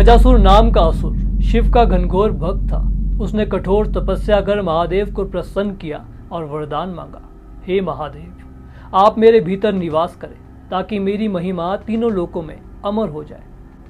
गजासुर नाम का असुर शिव का घनघोर भक्त था। उसने कठोर तपस्या कर महादेव को प्रसन्न किया और वरदान मांगा, हे महादेव, आप मेरे भीतर निवास करें ताकि मेरी महिमा तीनों लोकों में अमर हो जाए।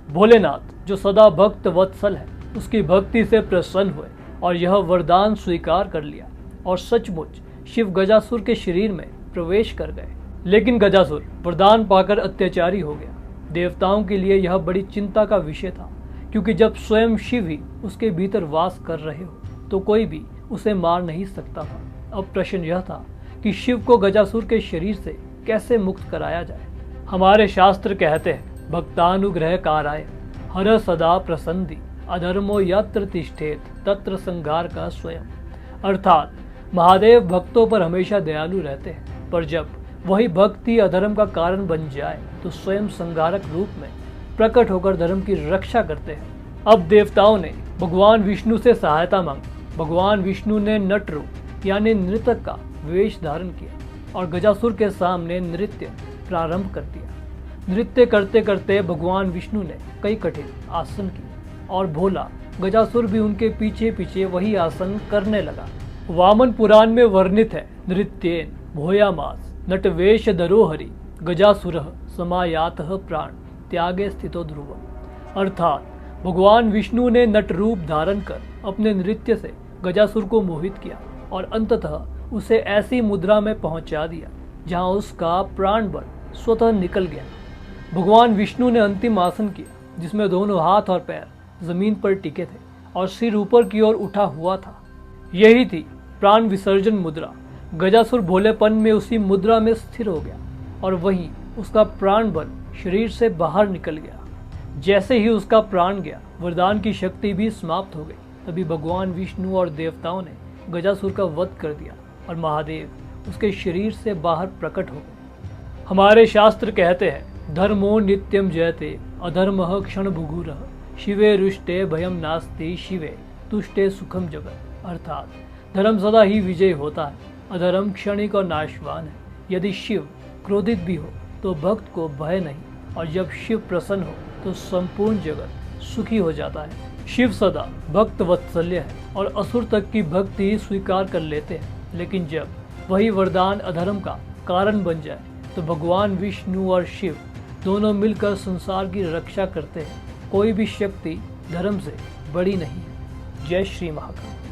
भोलेनाथ जो सदा भक्त वत्सल है, उसकी भक्ति से प्रसन्न हुए और यह वरदान स्वीकार कर लिया और सचमुच शिव गजासुर के शरीर में प्रवेश कर गए। लेकिन गजासुर वरदान पाकर अत्याचारी हो गया। देवताओं के लिए यह बड़ी चिंता का विषय था, क्योंकि जब स्वयं शिव ही उसके भीतर वास कर रहे हो तो कोई भी उसे मार नहीं सकता था। अब प्रश्न यह था कि शिव को गजासुर के शरीर से कैसे मुक्त कराया जाए। हमारे शास्त्र कहते हैं, भक्तानुग्रह काराय हर सदा प्रसन्नति अधर्मो यत्र तिष्ठेत तत्र संहार का स्वयं। अर्थात महादेव भक्तों पर हमेशा दयालु रहते हैं, पर जब वही भक्ति अधर्म का कारण बन जाए तो स्वयं संहारक रूप में प्रकट होकर धर्म की रक्षा करते हैं। अब देवताओं ने भगवान विष्णु से सहायता मांगी। भगवान विष्णु ने नट रूप यानी नृतक का वेश धारण किया और गजासुर के सामने नृत्य प्रारंभ कर दिया। नृत्य करते करते भगवान विष्णु ने कई कठिन आसन किए और भोला गजासुर भी उनके पीछे पीछे वही आसन करने लगा। वामन पुराण में वर्णित है, नृत्येन भूयामास नटवेश धरोहरि गजासुरः समायातः प्राण त्यागे स्थितो ध्रुवम्। अर्थात भगवान विष्णु ने नट रूप धारण कर अपने नृत्य से गजासुर को मोहित किया और अंततः उसे ऐसी मुद्रा में पहुंचा दिया जहां उसका प्राण बल स्वतः निकल गया। भगवान विष्णु ने अंतिम आसन किया जिसमें दोनों हाथ और पैर जमीन पर टिके थे और सिर ऊपर की ओर उठा हुआ था। यही थी प्राण विसर्जन मुद्रा। गजासुर भोलेपन में उसी मुद्रा में स्थिर हो गया और वहीं उसका प्राण बल शरीर से बाहर निकल गया। जैसे ही उसका प्राण गया, वरदान की शक्ति भी समाप्त हो गई। तभी भगवान विष्णु और देवताओं ने गजासुर का वध कर दिया और महादेव उसके शरीर से बाहर प्रकट हो गए। हमारे शास्त्र कहते हैं, धर्मो नित्यम जयते अधर्मः क्षण भुगुरः शिवे रुष्टे भयम नास्ति शिवे तुष्टे सुखम जगत। अर्थात धर्म सदा ही विजय होता है, अधर्म क्षणिक और नाशवान है। यदि शिव क्रोधित भी हो तो भक्त को भय नहीं, और जब शिव प्रसन्न हो तो संपूर्ण जगत सुखी हो जाता है। शिव सदा भक्त वत्सल्य है और असुर तक की भक्ति स्वीकार कर लेते हैं। लेकिन जब वही वरदान अधर्म का कारण बन जाए तो भगवान विष्णु और शिव दोनों मिलकर संसार की रक्षा करते हैं। कोई भी शक्ति धर्म से बड़ी नहीं है। जय श्री महाकाल।